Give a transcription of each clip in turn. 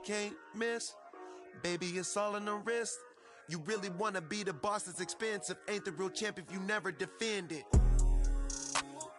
can't miss. Baby, it's all in the wrist. You really wanna be the boss, it's expensive. Ain't the real champ if you never defend it.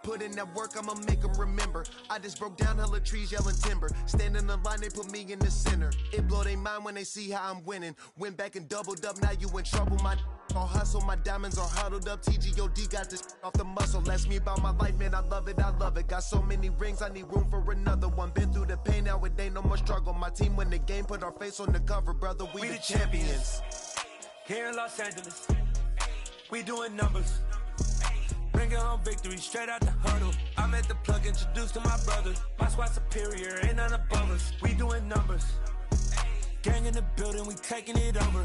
Put in that work, I'ma make them remember. I just broke down hella trees, yelling timber. Stand in the line, they put me in the center. It blow their mind when they see how I'm winning. Went back and doubled up, now you in trouble. My all hustle, my diamonds are huddled up. TGOD got this off the muscle. Ask me about my life, man, I love it, I love it. Got so many rings, I need room for another one. Been through the pain, now it ain't no more struggle. My team win the game, put our face on the cover, brother, we the champions. Here in Los Angeles, we doing numbers. Bringing home victory straight out the huddle. I'm at the plug, introduced to my brother. My squad superior, ain't none above us. We doing numbers. Gang in the building, we taking it over.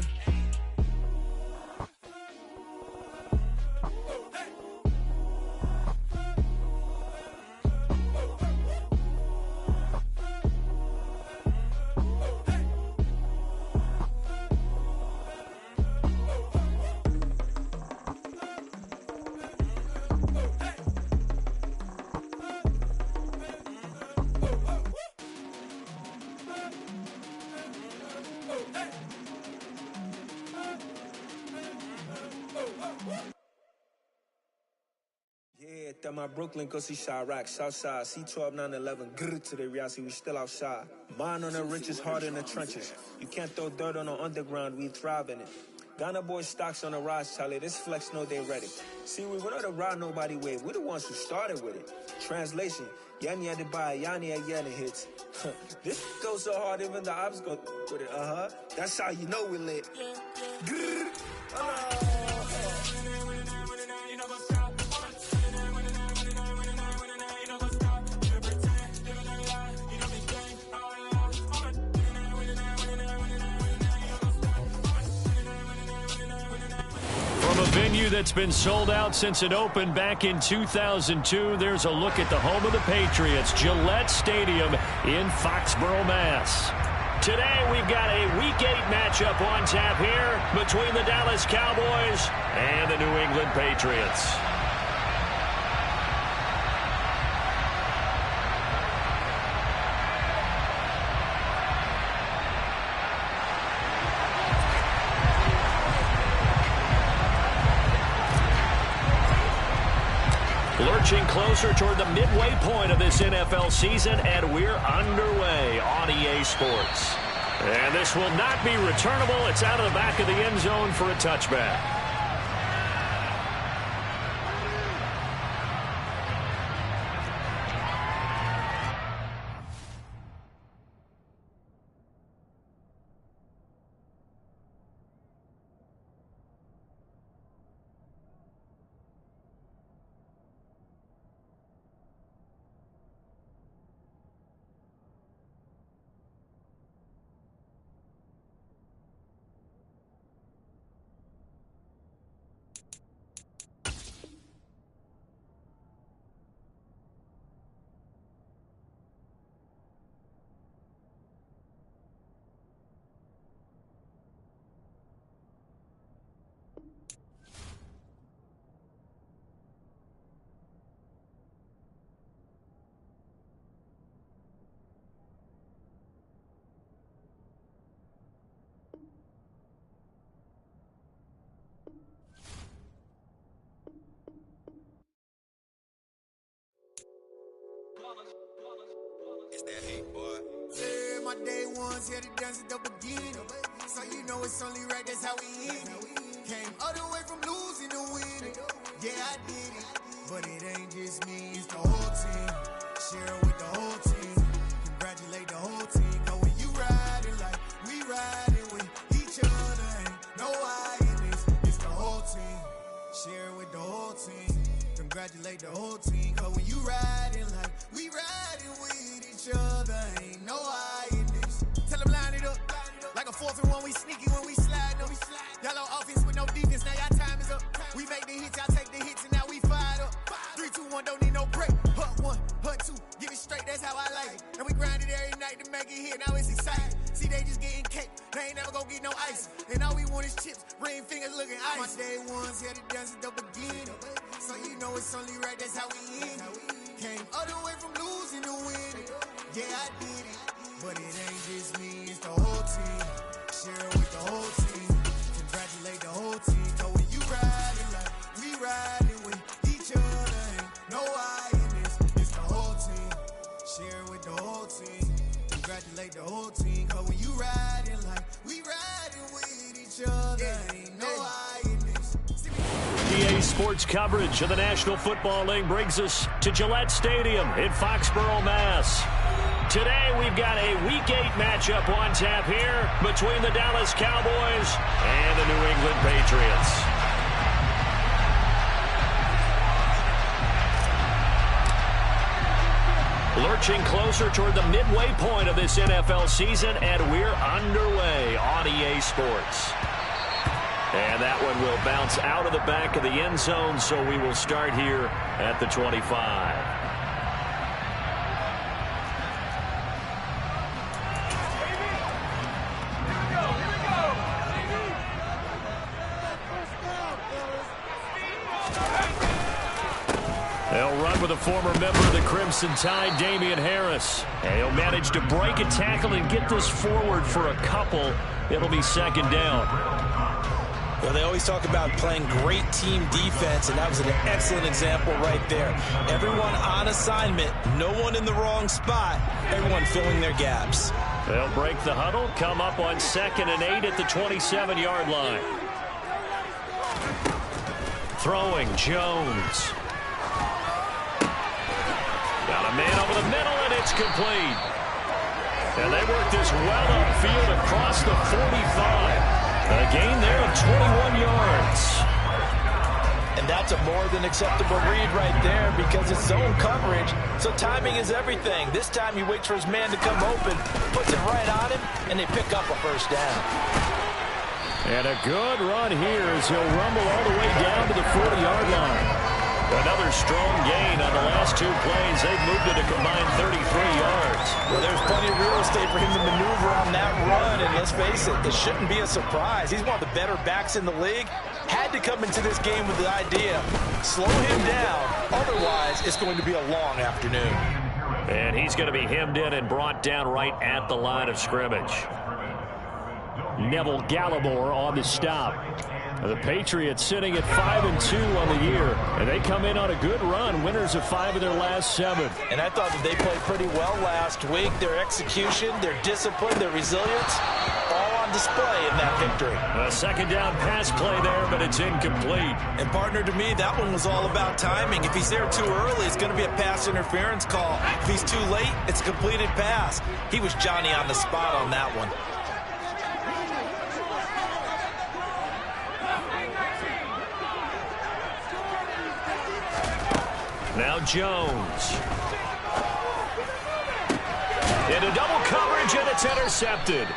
Yeah, that my Brooklyn, go see Chirac, Southside, C12, 911, grrr to the reality, we still outside. Mine on the riches, hard in the trenches. You can't throw dirt on the underground, we thrive in it. Ghana boys stocks on the rise, Charlie, this flex know they ready. See, we were not a ride nobody wave, we the ones who started with it. Translation, Yanni had to buy, Yanni had Yanni hits. This goes so hard, even the ops go with it, That's how you know we lit. Grrr. From a venue that's been sold out since it opened back in 2002, there's a look at the home of the Patriots, Gillette Stadium in Foxborough, Mass. Today we've got a Week 8 matchup on tap here between the Dallas Cowboys and the New England Patriots. Lurching closer toward the midway point of this NFL season, and we're underway on EA Sports. And this will not be returnable. It's out of the back of the end zone for a touchback. It's that hate, boy. Yeah, my day ones here to dance at the beginning. So you know it's only right, that's how we end it. Came all the way from losing to winning. Yeah, I did it. But it ain't just me, it's the whole team. Share it with the whole team. Congratulate the whole team. Cause when you riding like we riding with each other, ain't no I in this. It's the whole team. Share it with the whole team. Congratulate the whole team. Cause when you riding like we riding with each other, ain't no I in this. Tell them line it up. Like a 4th and 1, we sneaky when we slide up. Y'all on offense with no defense, now y'all time is up. We make the hits, y'all take the hits, and now we fired up. 3, 2, 1, don't need no break. Hut 1, hut 2, give it straight, that's how I like it. And we grind it every night to make it hit, now it's exciting. See, they just getting cake, they ain't never gonna get no ice. And all we want is chips, ring fingers looking ice. My day ones here to dance at the beginning. So you know it's only right, that's how we end it. Came all the way from losing to winning. Yeah, I did it. But it ain't just me, it's the whole congratulate the whole team. Cause when you riding like we riding with each other, ain't no hiding this. EA Sports coverage of the National Football League brings us to Gillette Stadium in Foxborough, Mass. Today we've got a Week 8 matchup on tap here between the Dallas Cowboys and the New England Patriots. Lurching closer toward the midway point of this NFL season, and we're underway on EA Sports. And that one will bounce out of the back of the end zone, so we will start here at the 25. They'll run with a former member of the Crimson Tide, Damian Harris. And he'll manage to break a tackle and get this forward for a couple. It'll be second down. Well, they always talk about playing great team defense, and that was an excellent example right there. Everyone on assignment, no one in the wrong spot, everyone filling their gaps. They'll break the huddle, come up on 2nd and 8 at the 27-yard line. Throwing, Jones. Got a man over the middle, and it's complete. And they work this well upfield across the 45. A gain there of 21 yards. And that's a more than acceptable read right there because it's zone coverage, so timing is everything. This time he waits for his man to come open, puts it right on him, and they pick up a first down. And a good run here as he'll rumble all the way down to the 40-yard line. Another strong gain on the last two plays. They've moved it a combined 33 yards. Well, there's plenty of real estate for him to maneuver on that run, and let's face it, it shouldn't be a surprise. He's one of the better backs in the league. Had to come into this game with the idea, slow him down, otherwise it's going to be a long afternoon. And he's going to be hemmed in and brought down right at the line of scrimmage. Neville Gallimore on the stop. The Patriots sitting at 5-2 on the year, and they come in on a good run, winners of 5 of their last 7. And I thought that they played pretty well last week. Their execution, their discipline, their resilience, all on display in that victory. A second down pass play there, but it's incomplete. And partner, to me, that one was all about timing. If he's there too early, it's going to be a pass interference call. If he's too late, it's a completed pass. He was Johnny on the spot on that one. Now Jones. Into double coverage, and it's intercepted.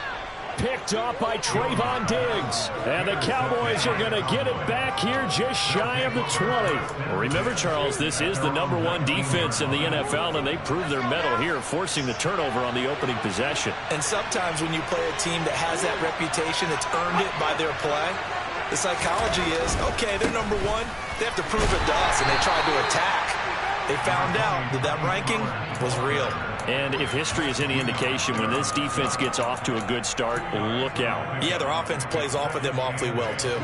Picked off by Trayvon Diggs. And the Cowboys are going to get it back here just shy of the 20. Remember, Charles, this is the #1 defense in the NFL, and they proved their mettle here, forcing the turnover on the opening possession. And sometimes when you play a team that has that reputation, it's earned it by their play. The psychology is, okay, they're #1. They have to prove it to us, and they tried to attack. They found out that that ranking was real. And if history is any indication, when this defense gets off to a good start, look out. Yeah, their offense plays off of them awfully well, too.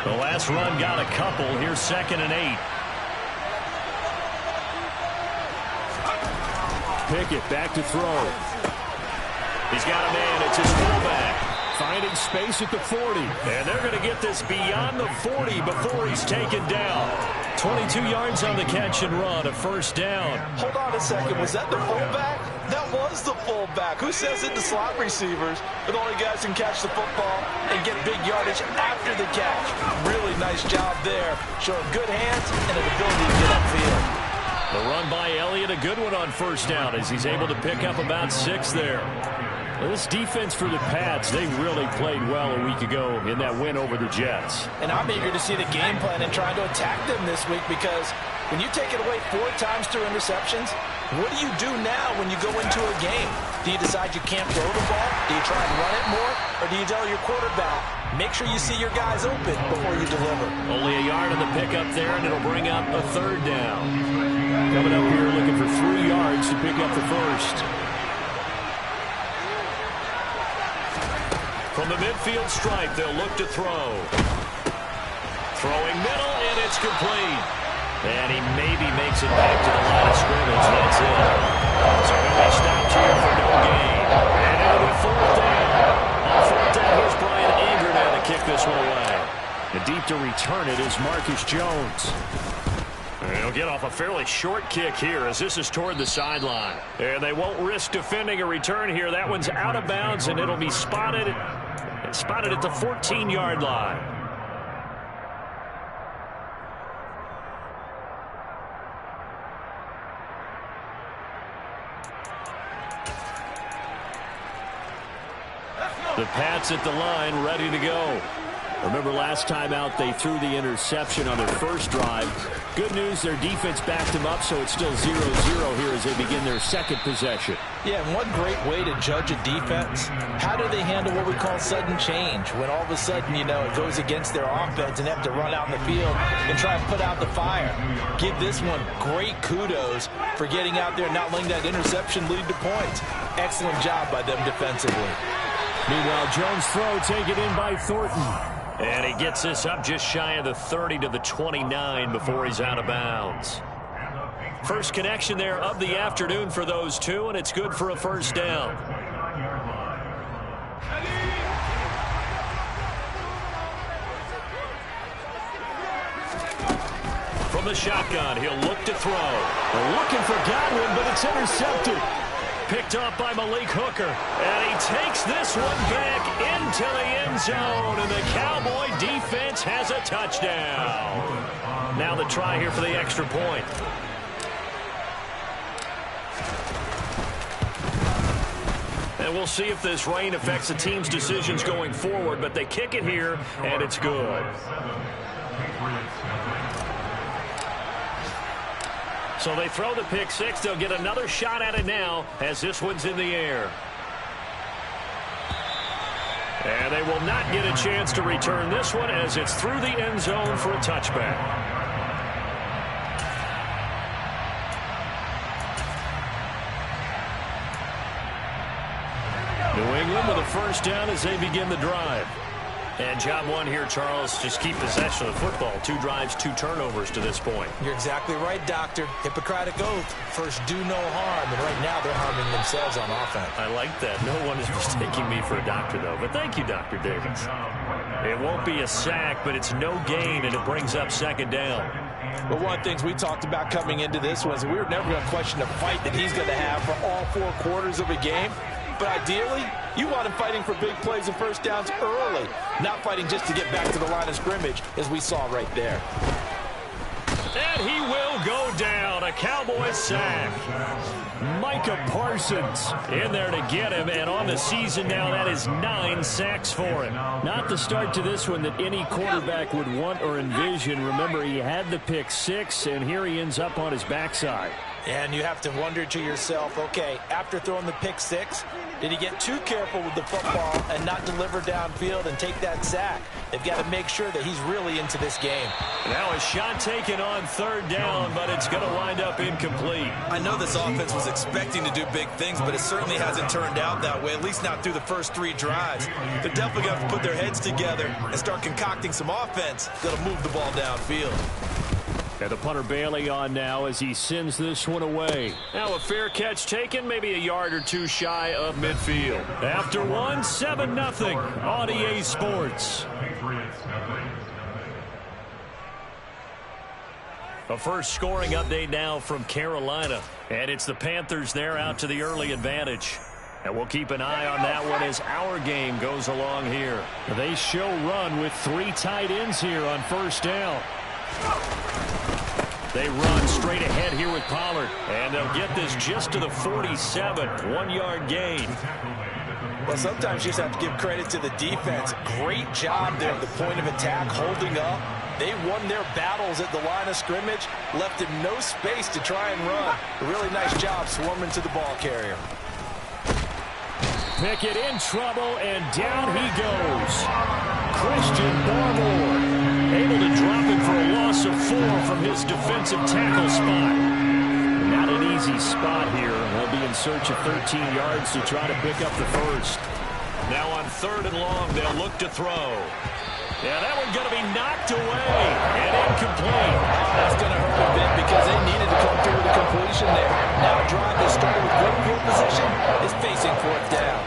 The last run got a couple. Here's 2nd and 8. Pickett back to throw. He's got a man. It's his fullback. Finding space at the 40. And they're going to get this beyond the 40 before he's taken down. 22 yards on the catch and run, a first down. Hold on a second. Was that the fullback? That was the fullback. Who says it to slot receivers? But only guys can catch the football and get big yardage after the catch. Really nice job there. Showing good hands and an ability to get upfield. The run by Elliott, a good one on first down as he's able to pick up about 6 there. Well, this defense for the Pats, they really played well a week ago in that win over the Jets. And I'm eager to see the game plan and trying to attack them this week because when you take it away 4 times through interceptions, what do you do now when you go into a game? Do you decide you can't throw the ball? Do you try and run it more? Or do you tell your quarterback, make sure you see your guys open before you deliver? Only a yard on the pickup there, and it'll bring up a 3rd down. Coming up here looking for 3 yards to pick up the first. From the midfield stripe, they'll look to throw. Throwing middle, and it's complete. And he maybe makes it back to the line of scrimmage. That's it. So he'll be stopped here for no gain. And deep to return it is Marcus Jones. And he'll get off a fairly short kick here as this is toward the sideline. And they won't risk defending a return here. That one's out of bounds, and it'll be spotted at the 14-yard line. The Pats at the line, ready to go. Remember last time out they threw the interception on their first drive. Good news, their defense backed them up, so it's still 0-0 here as they begin their second possession. Yeah, and one great way to judge a defense, how do they handle what we call sudden change? When all of a sudden, you know, it goes against their offense and they have to run out in the field and try and put out the fire. Give this one great kudos for getting out there and not letting that interception lead to points. Excellent job by them defensively. Meanwhile, Jones' throw taken in by Thornton. And he gets this up just shy of the 30 to the 29 before he's out of bounds. First connection there of the afternoon for those two, and it's good for a first down. From the shotgun, he'll look to throw. They're looking for Godwin, but it's intercepted. Picked up by Malik Hooker, and he takes this one back into the end zone, and the Cowboy defense has a touchdown. Now the try here for the extra point. And we'll see if this rain affects the team's decisions going forward, but they kick it here, and it's good. So they throw the pick six. They'll get another shot at it now as this one's in the air. And they will not get a chance to return this one as it's through the end zone for a touchback. New England with a first down as they begin the drive. And job one here, Charles, just keep possession of the football. 2 drives, 2 turnovers to this point. You're exactly right, Doctor. Hippocratic oath. First, do no harm. And right now, they're harming themselves on offense. I like that. No one is mistaking me for a doctor, though. But thank you, Dr. Davis. It won't be a sack, but it's no gain, and it brings up second down. But one of the things we talked about coming into this was we were never going to question the fight that he's going to have for all 4 quarters of a game. But ideally, you want him fighting for big plays and first downs early, not fighting just to get back to the line of scrimmage, as we saw right there. And he will go down. A Cowboy sack. Micah Parsons in there to get him, and on the season now, that is 9 sacks for him. Not the start to this one that any quarterback would want or envision. Remember, he had the pick 6, and here he ends up on his backside. And you have to wonder to yourself, okay, after throwing the pick 6, did he get too careful with the football and not deliver downfield and take that sack? They've got to make sure that he's really into this game. Now a shot taken on 3rd down, but it's going to wind up incomplete. I know this offense was expecting to do big things, but it certainly hasn't turned out that way, at least not through the first 3 drives. They're definitely going to have to put their heads together and start concocting some offense that'll move the ball downfield. And the punter Bailey on now as he sends this one away. Now a fair catch taken, maybe a yard or 2 shy of midfield. After one, 7-0 on EA Sports. A first scoring update now from Carolina. And it's the Panthers there out to the early advantage. And we'll keep an eye on that one as our game goes along here. They show run with 3 tight ends here on first down. They run straight ahead here with Pollard, and they'll get this just to the 47, 1-yard gain. Well, sometimes you just have to give credit to the defense. Great job there at the point of attack, holding up. They won their battles at the line of scrimmage, left him no space to try and run. A really nice job swarming to the ball carrier. Pickett in trouble, and down he goes. Christian Barmore able to drop him for a loss of 4 from his defensive tackle spot. Not an easy spot here. They'll be in search of 13 yards to try to pick up the first. Now on 3rd and long, they'll look to throw. Yeah, that one's going to be knocked away and incomplete. That's going to hurt a bit because they needed to come through with a completion there. Now a drive that started with good field position is facing 4th down.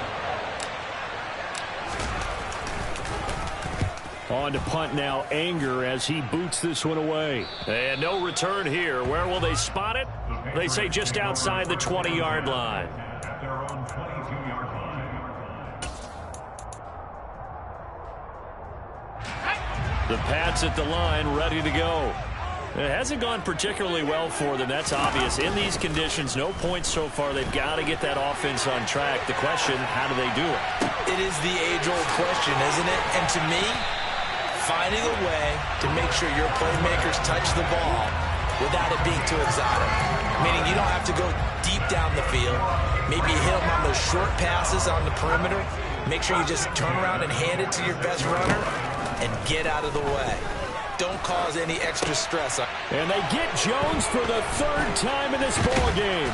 On to punt now, Anger, as he boots this one away. And no return here. Where will they spot it? They say just outside the 20-yard line. The Pats at the line, ready to go. It hasn't gone particularly well for them, that's obvious. In these conditions, no points so far. They've got to get that offense on track. The question, how do they do it? It is the age-old question, isn't it? And to me, finding a way to make sure your playmakers touch the ball without it being too exotic. Meaning you don't have to go deep down the field. Maybe you hit them on those short passes on the perimeter. Make sure you just turn around and hand it to your best runner and get out of the way. Don't cause any extra stress. And they get Jones for the third time in this ball game.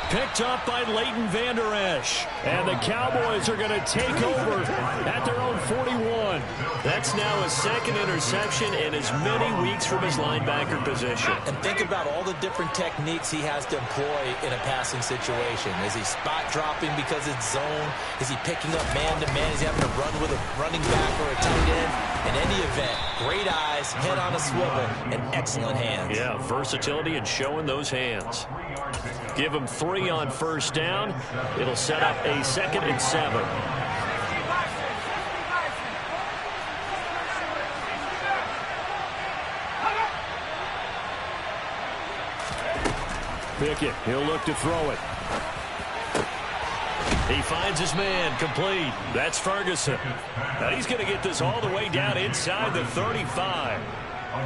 Picked up by Leighton Vander Esch. And the Cowboys are going to take over at their own 41. That's now his second interception in as many weeks from his linebacker position. And think about all the different techniques he has to employ in a passing situation. Is he spot dropping because it's zone? Is he picking up man-to-man? Is he having to run with a running back or a tight end? In any event, great eyes, head on a swivel, and excellent hands. Yeah, versatility and showing those hands. Give him 3 on first down. It'll set up a 2nd and 7. Pickett, he'll look to throw it. He finds his man, complete. That's Ferguson. Now he's going to get this all the way down inside the 35.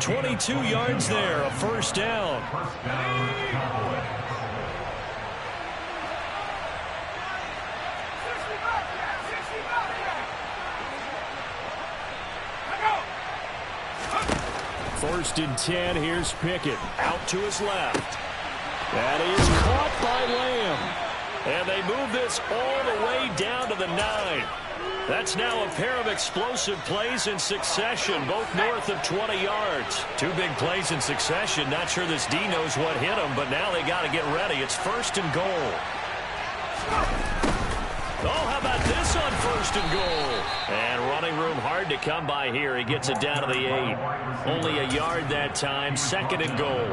22 yards there, a first down. First and 10, here's Pickett. Out to his left. That is caught by Lamb. And they move this all the way down to the 9. That's now a pair of explosive plays in succession, both north of 20 yards. 2 big plays in succession. Not sure this D knows what hit him, but now they got to get ready. It's 1st and goal. Oh, how about this on 1st and goal? And running room hard to come by here. He gets it down to the 8. Only a yard that time, 2nd and goal.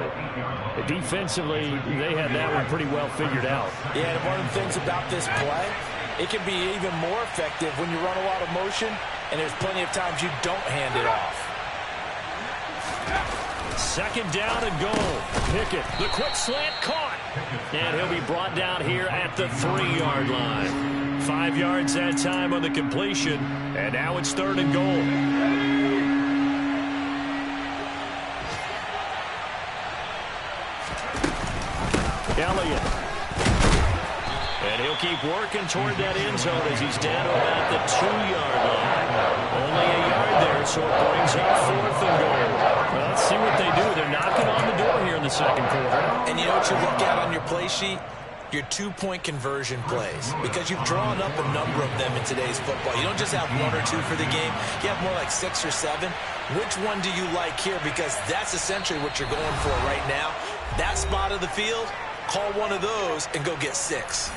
Defensively, they had that one pretty well figured out. Yeah, and one of the things about this play, it can be even more effective when you run a lot of motion, and there's plenty of times you don't hand it off. 2nd down and goal. Pickett, the quick slant caught. And he'll be brought down here at the 3-yard line. 5 yards that time on the completion, and now it's 3rd and goal. Elliott. And he'll keep working toward that end zone as he's down to about the 2-yard line. Only a yard there, so it brings up 4th and goal. Well, let's see what they do. They're knocking on the door here in the 2nd quarter. And you know what you look at on your play sheet? Your 2-point conversion plays, because you've drawn up a number of them in today's football. You don't just have 1 or 2 for the game. You have more like 6 or 7. Which one do you like here? Because that's essentially what you're going for right now. That spot of the field, call one of those and go get 6.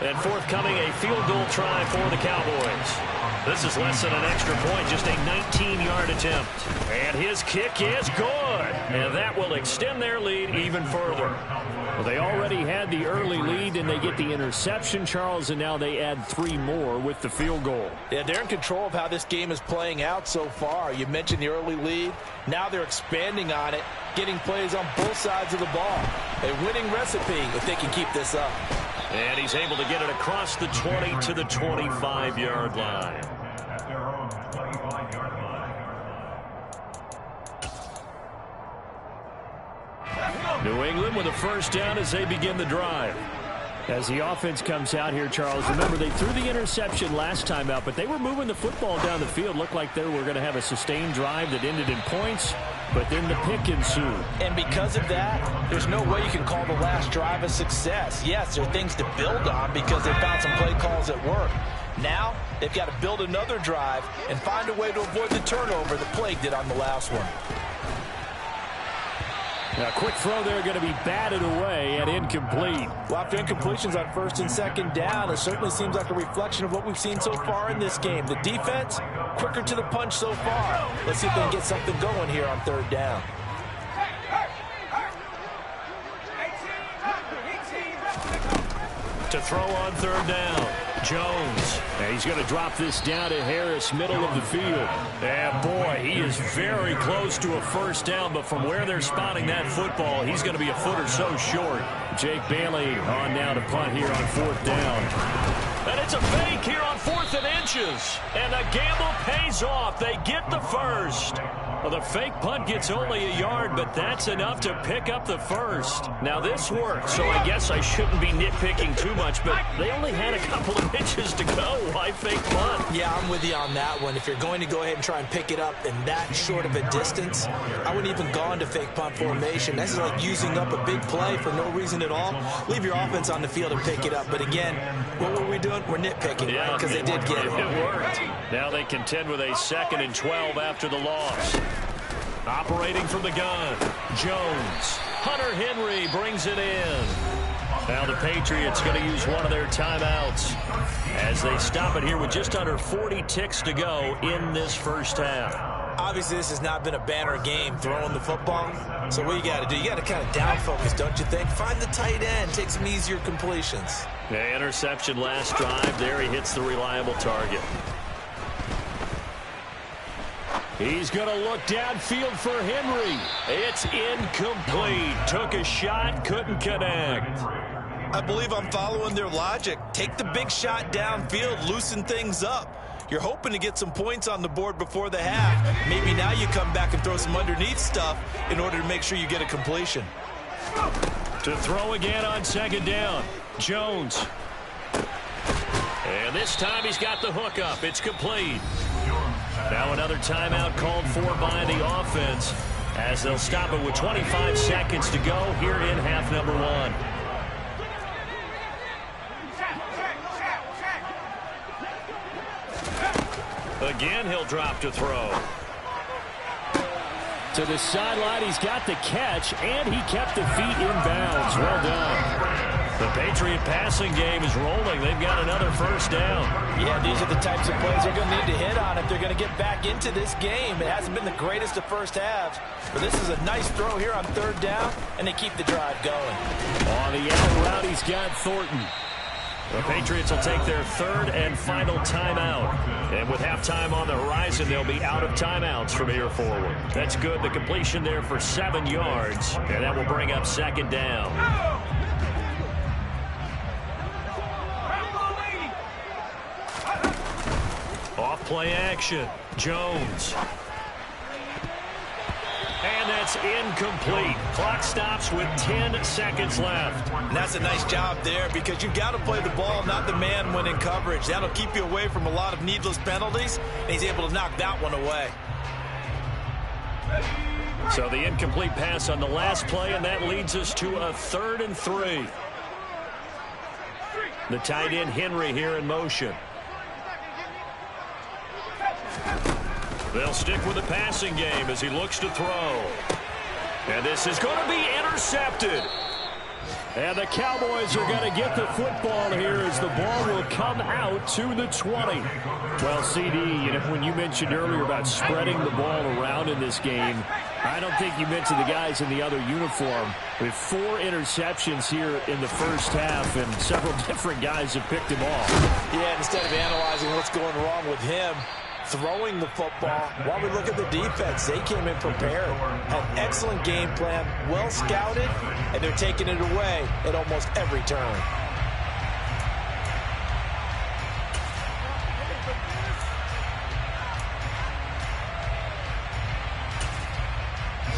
And forthcoming, a field goal try for the Cowboys. This is less than an extra point, just a 19-yard attempt. And his kick is good. And that will extend their lead even further. Well, they already had the early lead, and they get the interception, Charles, and now they add 3 more with the field goal. Yeah, they're in control of how this game is playing out so far. You mentioned the early lead. Now they're expanding on it, getting plays on both sides of the ball. A winning recipe if they can keep this up. And he's able to get it across the 20 to the 25-yard line. New England with a first down as they begin the drive. As the offense comes out here, Charles, remember they threw the interception last time out, but they were moving the football down the field. Looked like they were going to have a sustained drive that ended in points, but then the pick ensued. And because of that, there's no way you can call the last drive a success. Yes, there are things to build on because they found some play calls that work. Now, they've got to build another drive and find a way to avoid the turnover that plagued it on the last one. A quick throw there going to be batted away and incomplete. Well, after incompletions on first and second down, it certainly seems like a reflection of what we've seen so far in this game. The defense, quicker to the punch so far. Let's see if they can get something going here on third down. To throw on third down, Jones. And he's going to drop this down to Harris, middle of the field. And boy, he is very close to a first down, but from where they're spotting that football, he's going to be a foot or so short. Jake Bailey on now to punt here on fourth down. And it's a fake here on 4th and inches. And the gamble pays off. They get the first. Well, the fake punt gets only a yard, but that's enough to pick up the first. Now, this worked, so I guess I shouldn't be nitpicking too much, but they only had a couple of inches to go. Why fake punt? Yeah, I'm with you on that one. If you're going to go ahead and try and pick it up in that short of a distance, I wouldn't even go into fake punt formation. That's like using up a big play for no reason at all. Leave your offense on the field and pick it up. But again, what were we doing? We're nitpicking, right? Because they did get it. It worked. Now they contend with a 2nd and 12 after the loss. Operating from the gun, Jones. Hunter Henry brings it in. Now the Patriots going to use one of their timeouts as they stop it here with just under 40 ticks to go in this first half. Obviously, this has not been a banner game throwing the football. So what you got to do, you got to kind of down focus, don't you think? Find the tight end, take some easier completions. The interception last drive. There he hits the reliable target. He's going to look downfield for Henry. It's incomplete. Took a shot, couldn't connect. I believe I'm following their logic. Take the big shot downfield, loosen things up. You're hoping to get some points on the board before the half. Maybe now you come back and throw some underneath stuff in order to make sure you get a completion. To throw again on 2nd down, Jones. And this time he's got the hook up. It's complete. Now another timeout called for by the offense as they'll stop it with 25 seconds to go here in half number 1. Again, he'll drop to throw. To the sideline, he's got the catch, and he kept the feet in bounds. Well done. The Patriot passing game is rolling. They've got another first down. Yeah, these are the types of plays they're going to need to hit on if they're going to get back into this game. It hasn't been the greatest of first halves, but this is a nice throw here on 3rd down, and they keep the drive going. On the out route, he's got Thornton. The Patriots will take their 3rd and final timeout. And with halftime on the horizon, they'll be out of timeouts from here forward. That's good. The completion there for 7 yards, and that will bring up 2nd down. Off play action, Jones. And that's incomplete. Clock stops with 10 seconds left. And that's a nice job there because you've got to play the ball, not the man when in coverage. That'll keep you away from a lot of needless penalties, and he's able to knock that one away. So the incomplete pass on the last play, and that leads us to a 3rd and 3. The tight end Henry here in motion. They'll stick with the passing game as he looks to throw. And this is going to be intercepted. And the Cowboys are going to get the football here as the ball will come out to the 20. Well, CD, you know, when you mentioned earlier about spreading the ball around in this game, I don't think you mentioned the guys in the other uniform. With 4 interceptions here in the first half, and several different guys have picked him off. Yeah, instead of analyzing what's going wrong with him, throwing the football, while we look at the defense, they came in prepared, had excellent game plan, well scouted, and they're taking it away at almost every turn.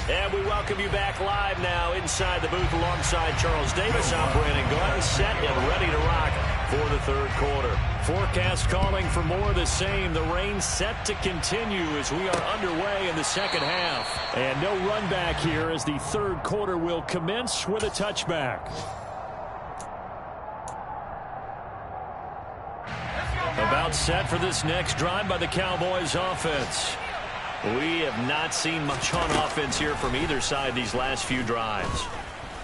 And we welcome you back live now inside the booth alongside Charles Davis. I'm Brandon Glenn, set and ready to rock for the 3rd quarter. Forecast calling for more of the same. The rain set to continue as we are underway in the 2nd half. And no run back here as the 3rd quarter will commence with a touchback. About set for this next drive by the Cowboys offense. We have not seen much on offense here from either side these last few drives.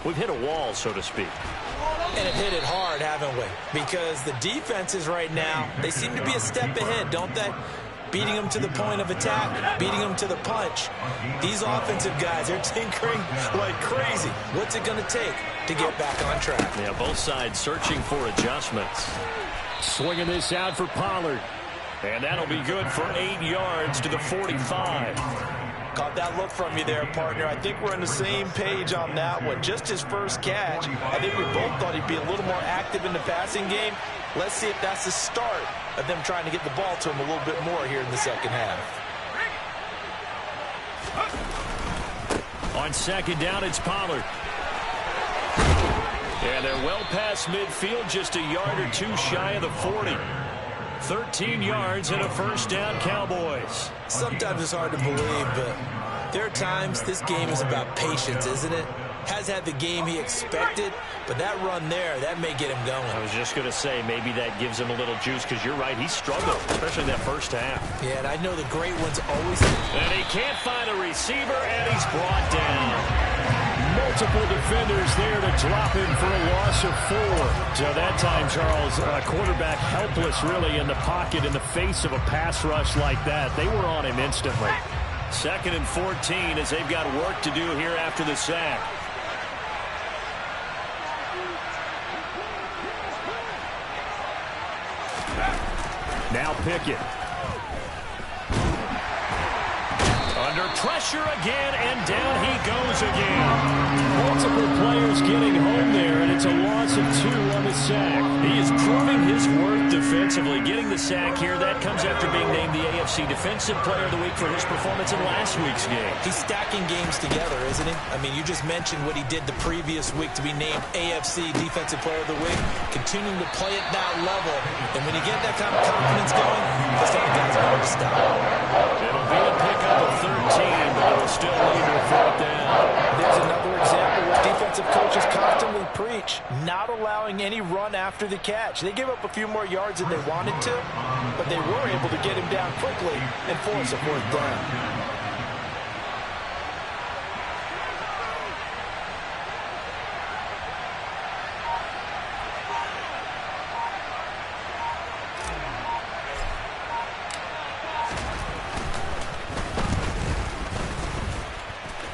We've hit a wall, so to speak. And it hit it hard, haven't we? Because the defenses right now, they seem to be a step ahead, don't they? Beating them to the point of attack, beating them to the punch. These offensive guys, they're tinkering like crazy. What's it going to take to get back on track? Yeah, both sides searching for adjustments. Swinging this out for Pollard. And that'll be good for 8 yards to the 45. Caught that look from you there, partner. I think we're on the same page on that one. Just his first catch. I think we both thought he'd be a little more active in the passing game. Let's see if that's the start of them trying to get the ball to him a little bit more here in the second half. On second down, it's Pollard. And they're well past midfield, just a yard or two shy of the 40. 13 yards and a first down, Cowboys. Sometimes it's hard to believe, but there are times this game is about patience, isn't it? Has had the game he expected, but that run there, that may get him going. I was just going to say, maybe that gives him a little juice, because you're right, he struggled, especially in that first half. Yeah, and I know the great ones always... And he can't find a receiver, and he's brought down. Multiple defenders there to drop him for a loss of 4. So that time, Charles, quarterback helpless really in the pocket in the face of a pass rush like that. They were on him instantly. 2nd and 14 as they've got work to do here after the sack. Now Pickett. Under pressure again, and down he goes again. Multiple players getting home there, and it's a loss of 2 on the sack. He is proving his worth defensively. Getting the sack here, that comes after being named the AFC Defensive Player of the Week for his performance in last week's game. He's stacking games together, isn't he? I mean, you just mentioned what he did the previous week to be named AFC Defensive Player of the Week. Continuing to play at that level, and when you get that kind of confidence going, that's not the guy's hard to stop. It'll be a pickup of 13, but it'll still lead to a 4th down. There's another example where defensive coaches constantly preach, not allowing any run after the catch. They gave up a few more yards than they wanted to, but they were able to get him down quickly and force a 4th down.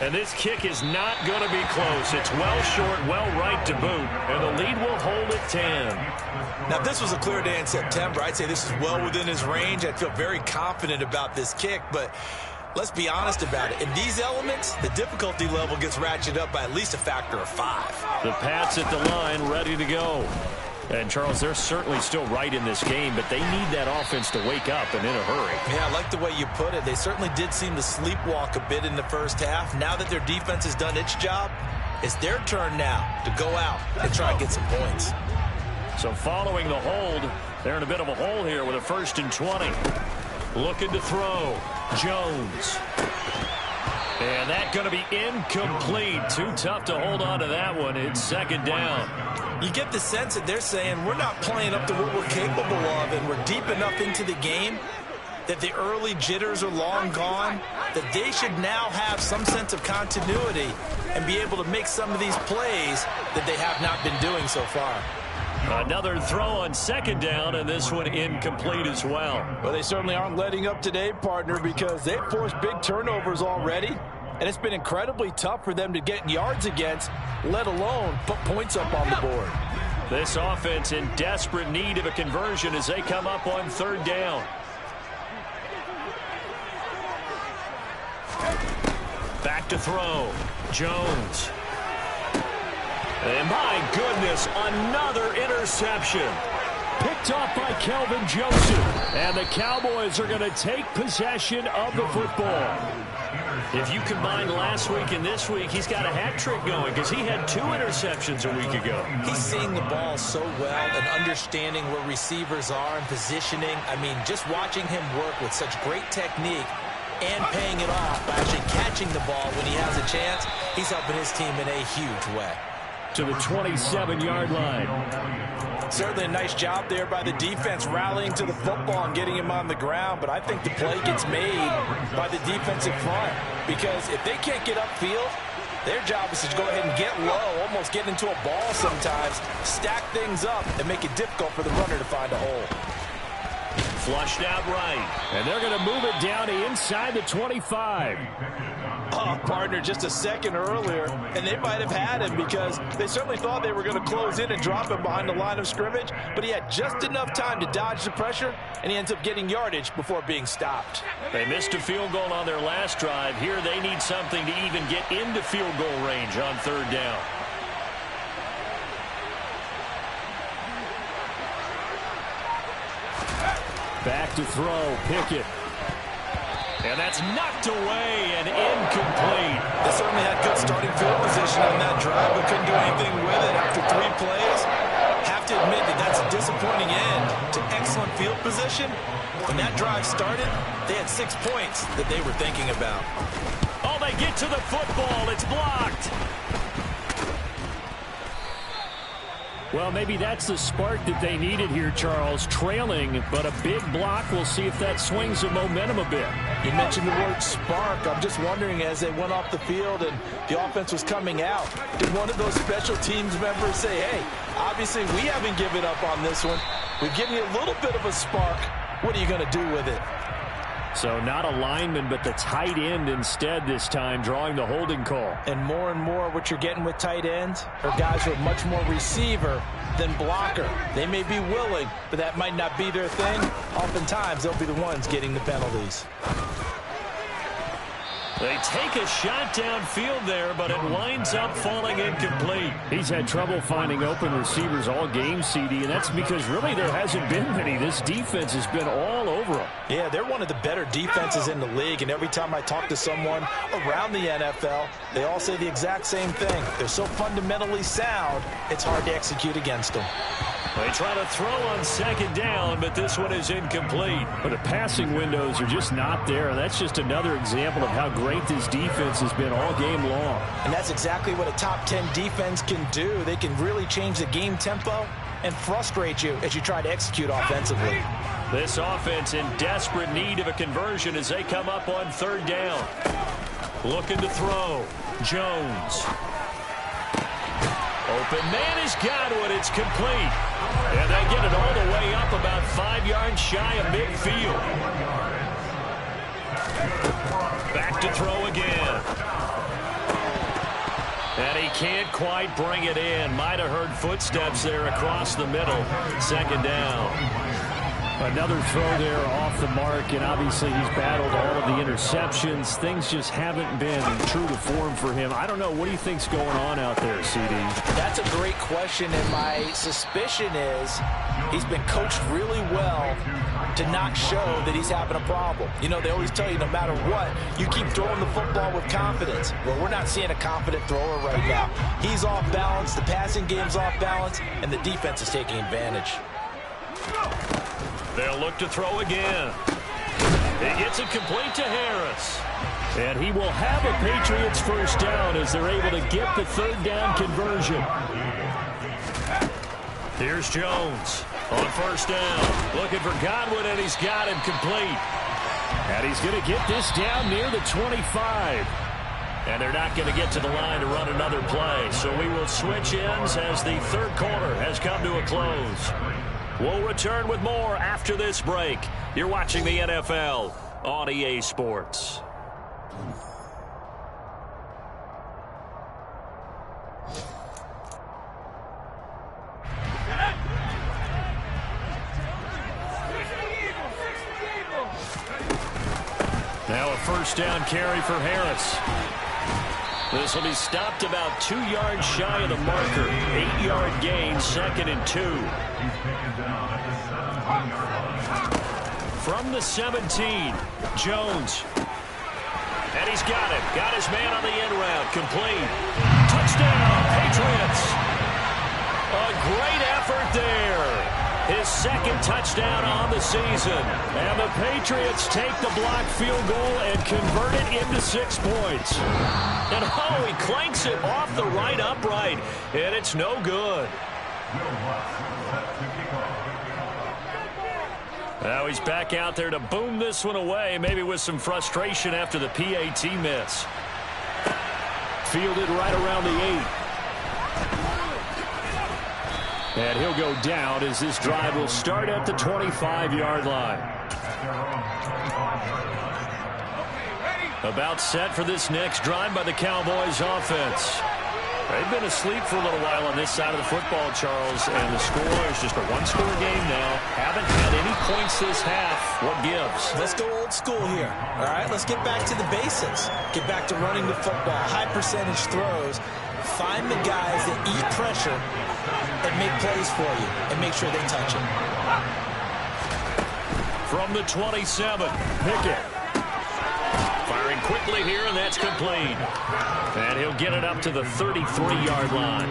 And this kick is not going to be close. It's well short, well right to boot. And the lead will hold at 10. Now, if this was a clear day in September, I'd say this is well within his range. I'd feel very confident about this kick, but let's be honest about it. In these elements, the difficulty level gets ratcheted up by at least a factor of 5. The Pats at the line, ready to go. And, Charles, they're certainly still right in this game, but they need that offense to wake up and in a hurry. Yeah, I like the way you put it. They certainly did seem to sleepwalk a bit in the first half. Now that their defense has done its job, it's their turn now to go out and try and get some points. So following the hold, they're in a bit of a hole here with a 1st and 20. Looking to throw. Jones. And that's going to be incomplete. Too tough to hold on to that one. It's 2nd down. You get the sense that they're saying we're not playing up to what we're capable of, and we're deep enough into the game that the early jitters are long gone, that they should now have some sense of continuity and be able to make some of these plays that they have not been doing so far. Another throw on 2nd down, and this one incomplete as well. Well, they certainly aren't letting up today, partner, because they've forced big turnovers already, and it's been incredibly tough for them to get yards against, let alone put points up on the board. This offense in desperate need of a conversion as they come up on 3rd down. Back to throw. Jones. And my goodness, another interception. Picked off by Kelvin Joseph. And the Cowboys are going to take possession of the football. If you combine last week and this week, he's got a hat trick going because he had 2 interceptions a week ago. He's seeing the ball so well and understanding where receivers are and positioning. I mean, just watching him work with such great technique and paying it off by actually catching the ball when he has a chance, he's helping his team in a huge way. to the 27-yard line. Certainly a nice job there by the defense rallying to the football and getting him on the ground, but I think the play gets made by the defensive front because if they can't get upfield, their job is to go ahead and get low, almost get into a ball sometimes, stack things up, and make it difficult for the runner to find a hole. Flushed out right, and they're going to move it down to inside the 25. Oh, partner, just a second earlier, and they might have had him because they certainly thought they were going to close in and drop him behind the line of scrimmage, but he had just enough time to dodge the pressure, and he ends up getting yardage before being stopped. They missed a field goal on their last drive. Here they need something to even get into field goal range on third down. Back to throw, Pickett. And that's knocked away and incomplete. They certainly had good starting field position on that drive, but couldn't do anything with it after 3 plays. Have to admit that that's a disappointing end to excellent field position. When that drive started, they had 6 points that they were thinking about. Oh, they get to the football. It's blocked. Well, maybe that's the spark that they needed here, Charles. Trailing, but a big block. We'll see if that swings the momentum a bit. You mentioned the word spark. I'm just wondering, as they went off the field and the offense was coming out, did one of those special teams members say, hey, obviously we haven't given up on this one. We've given you a little bit of a spark. What are you going to do with it? So not a lineman, but the tight end instead this time, drawing the holding call. And more what you're getting with tight ends are guys who are much more receiver than blocker. They may be willing, but that might not be their thing. Oftentimes, they'll be the ones getting the penalties. They take a shot downfield there, but it winds up falling incomplete. He's had trouble finding open receivers all game, CD, and that's because really there hasn't been many. This defense has been all over them. Yeah, they're one of the better defenses in the league, and every time I talk to someone around the NFL, they all say the exact same thing. They're so fundamentally sound, it's hard to execute against them. They try to throw on second down, but this one is incomplete. But the passing windows are just not there. That's just another example of how great this defense has been all game long. And that's exactly what a top 10 defense can do. They can really change the game tempo and frustrate you as you try to execute offensively. This offense in desperate need of a conversion as they come up on third down. Looking to throw. Jones. Open man has got it. It's complete. And they get it all the way up about 5 yards shy of midfield. Back to throw again. And he can't quite bring it in. Might have heard footsteps there across the middle. Second down. Another throw there off the mark, and obviously he's battled all of the interceptions. Things just haven't been true to form for him. I don't know. What do you think's going on out there, CD? That's a great question, and my suspicion is he's been coached really well to not show that he's having a problem. You know, they always tell you no matter what, you keep throwing the football with confidence. Well, we're not seeing a confident thrower right now. He's off balance, the passing game's off balance, and the defense is taking advantage. They'll look to throw again. He gets it complete to Harris. And he will have a Patriots first down as they're able to get the third down conversion. Here's Jones on first down. Looking for Godwin, and he's got him complete. And he's going to get this down near the 25. And they're not going to get to the line to run another play. So we will switch ends as the third quarter has come to a close. We'll return with more after this break. You're watching the NFL on EA Sports. Now a first down carry for Harris. This will be stopped about 2 yards shy of the marker. 8-yard gain, 2nd and 2. From the 17, Jones. And he's got it. Got his man on the end route. Complete. Touchdown, Patriots. A great effort there. his second touchdown on the season. And the Patriots take the blocked field goal and convert it into 6 points. And oh, he clanks it off the right upright, and it's no good. Now he's back out there to boom this one away, maybe with some frustration after the PAT miss. Fielded right around the 8. And he'll go down as this drive will start at the 25-yard line. About set for this next drive by the Cowboys offense. They've been asleep for a little while on this side of the football, Charles, and the score is just a one-score game now. Haven't had any points this half. What gives? Let's go old school here. All right, let's get back to the basics. Get back to running the football, high-percentage throws. Find the guys that eat pressure and make plays for you and make sure they touch it. From the 27, Pickett. Firing quickly here, and that's complete. And he'll get it up to the 33-yard line.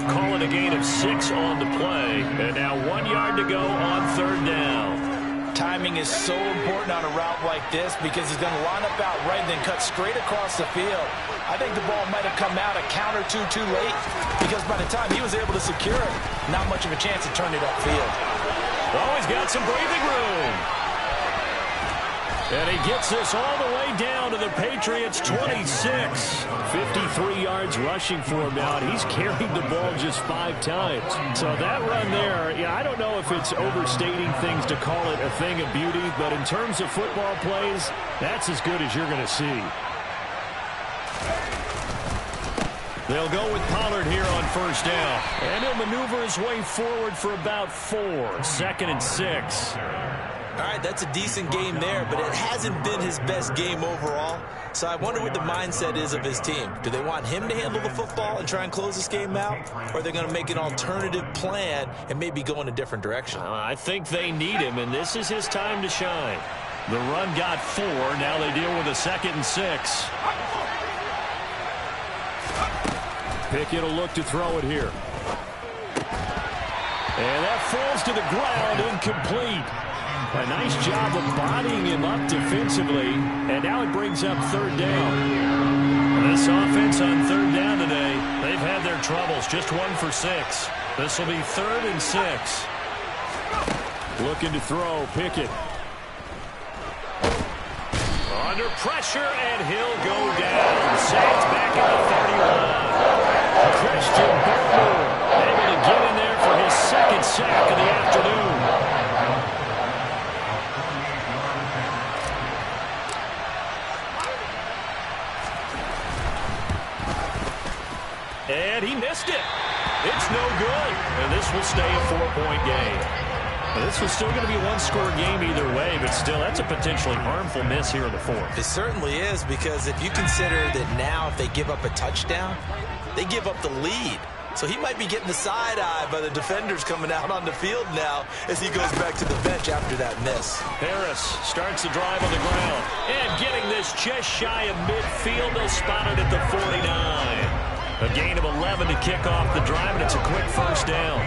Call it a gain of 6 on the play. And now 1 yard to go on 3rd down. Timing is so important on a route like this because he's going to line up out right and then cut straight across the field. I think the ball might have come out a count or two too late because by the time he was able to secure it, not much of a chance to turn it upfield. Oh, he's got some breathing room. And he gets this all the way down to the Patriots' 26. 53 yards rushing for him now, and he's carried the ball just 5 times. So that run there, yeah, I don't know if it's overstating things to call it a thing of beauty, but in terms of football plays, that's as good as you're going to see. They'll go with Pollard here on 1st down. And he'll maneuver his way forward for about 4. 2nd and 6. All right, that's a decent game there, but it hasn't been his best game overall. So I wonder what the mindset is of his team. Do they want him to handle the football and try and close this game out? Or are they going to make an alternative plan and maybe go in a different direction? I think they need him, and this is his time to shine. The run got 4. Now they deal with a 2nd and 6. Pickett will look to throw it here. And that falls to the ground, incomplete. A nice job of bodying him up defensively, and now it brings up 3rd down. This offense on 3rd down today, they've had their troubles, just 1 for 6. This will be 3rd and 6. Looking to throw, Pickett. Under pressure, and he'll go down. Saints back at the 31. Christian Barmore able to get in there for his 2nd sack of the afternoon. And he missed it. It's no good. And this will stay a 4-point game. Now, this was still going to be a 1-score game either way, but still, that's a potentially harmful miss here in the 4th. It certainly is, because if you consider that now if they give up a touchdown, they give up the lead. So he might be getting the side-eye by the defenders coming out on the field now as he goes back to the bench after that miss. Harris starts the drive on the ground. And getting this just shy of midfield, they'll spot it at the 49. A gain of 11 to kick off the drive, and it's a quick 1st down.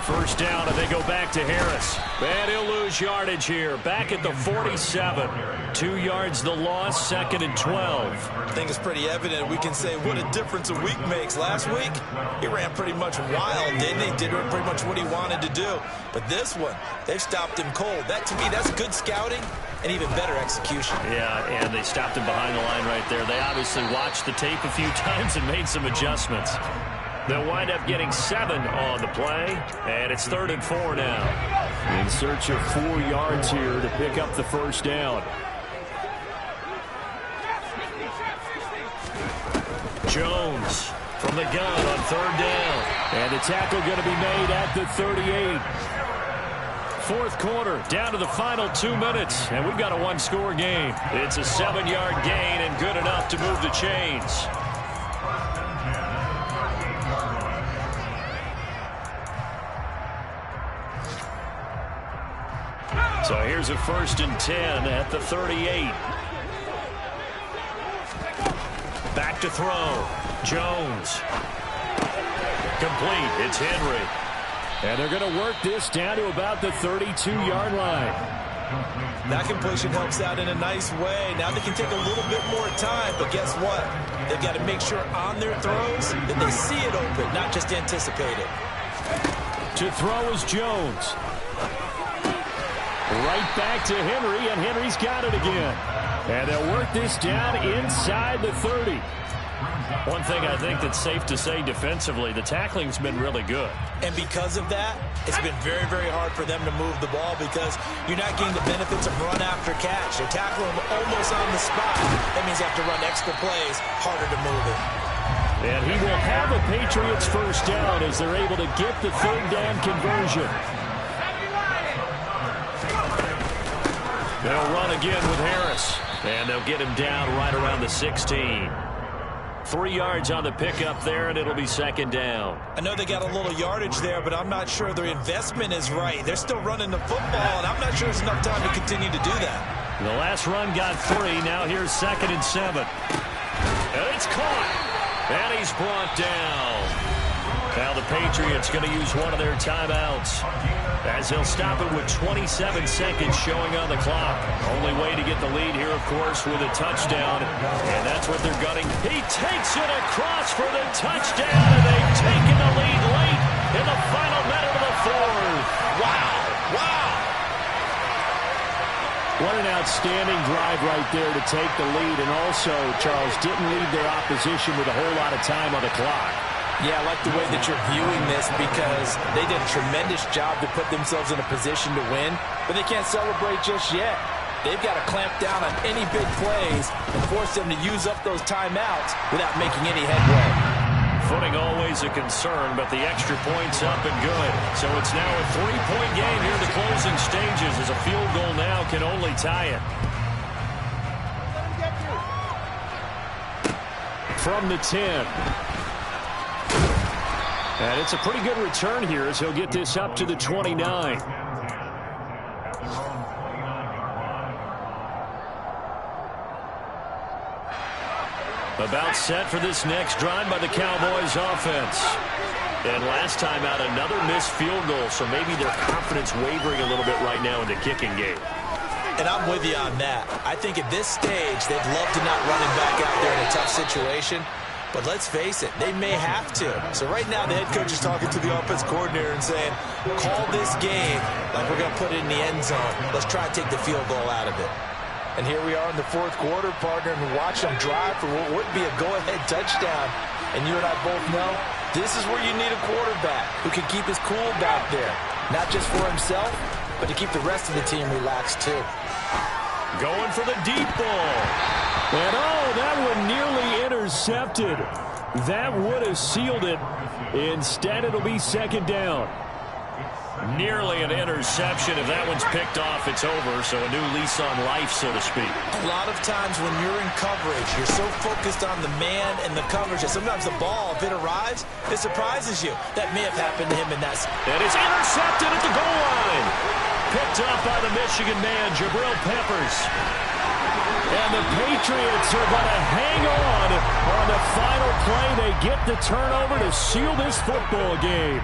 First down, and they go back to Harris. And he'll lose yardage here. Back at the 47. 2 yards the loss, 2nd and 12. I think it's pretty evident. We can say what a difference a week makes. Last week, he ran pretty much wild, didn't he? Did pretty much what he wanted to do. But this one, they've stopped him cold. That, to me, that's good scouting and even better execution. Yeah, and they stopped him behind the line right there. They obviously watched the tape a few times and made some adjustments. They'll wind up getting 7 on the play, and it's 3rd and 4 now. In search of 4 yards here to pick up the 1st down. Jones from the gun on 3rd down. And the tackle going to be made at the 38. 4th quarter, down to the final 2 minutes, and we've got a 1-score game. It's a 7-yard gain and good enough to move the chains. So here's a 1st and 10 at the 38. back to throw. Jones. Complete. It's Henry. And they're going to work this down to about the 32-yard line. That completion helps out in a nice way. Now they can take a little bit more time, but guess what? They've got to make sure on their throws that they see it open, not just anticipate it. To throw is Jones. Right back to Henry, and Henry's got it again. And they'll work this down inside the 30. One thing I think that's safe to say defensively, the tackling's been really good. And because of that, it's been very, very hard for them to move the ball because you're not getting the benefits of run after catch. They're tackling almost on the spot. That means you have to run extra plays, harder to move it. And he will have a Patriots first down as they're able to get the third down conversion. They'll run again with Harris. And they'll get him down right around the 16. 3 yards on the pickup there, and it'll be second down. I know they got a little yardage there, but I'm not sure their investment is right. They're still running the football, and I'm not sure there's enough time to continue to do that. The last run got 3. Now here's 2nd and 7. And it's caught. And he's brought down. Now the Patriots going to use one of their timeouts as they'll stop it with 27 seconds showing on the clock. Only way to get the lead here, of course, with a touchdown. And that's what they're gunning. He takes it across for the touchdown, and they've taken the lead late in the final minute of the fourth. Wow. Wow. What an outstanding drive right there to take the lead. And also, Charles, didn't leave their opposition with a whole lot of time on the clock. Yeah, I like the way that you're viewing this because they did a tremendous job to put themselves in a position to win, but they can't celebrate just yet. They've got to clamp down on any big plays and force them to use up those timeouts without making any headway. Footing always a concern, but the extra point's up and good. So it's now a 3-point game here in the closing stages as a field goal now can only tie it. From the 10. And it's a pretty good return here as he'll get this up to the 29. About set for this next drive by the Cowboys offense. And last time out, another missed field goal, so maybe their confidence wavering a little bit right now in the kicking game. And I'm with you on that. I think at this stage, they'd love to not run him back out there in a tough situation. But let's face it, they may have to. So right now, the head coach is talking to the offense coordinator and saying, call this game like we're going to put it in the end zone. Let's try to take the field goal out of it. And here we are in the fourth quarter, partner, and watch them drive for what would be a go-ahead touchdown. And you and I both know this is where you need a quarterback who can keep his cool back there. Not just for himself, but to keep the rest of the team relaxed too. Going for the deep ball. And oh, that one nearly intercepted. That would have sealed it. Instead, it'll be second down. Nearly an interception. If that one's picked off, it's over. So a new lease on life, so to speak. A lot of times when you're in coverage, you're so focused on the man and the coverage that sometimes the ball, if it arrives, it surprises you. That may have happened to him in that. And it's intercepted at the goal line. Picked up by the Michigan man, Jabril Peppers. And the Patriots are going to hang on the final play. They get the turnover to seal this football game.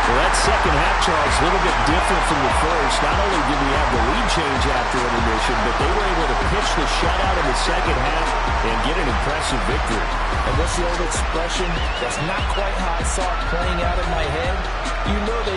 Well, that second half, Charles, a little bit different from the first. Not only did we have the lead change after intermission, but they were able to pitch the shutout in the second half and get an impressive victory. And what's the old expression? That's not quite how I saw it playing out in my head. You know they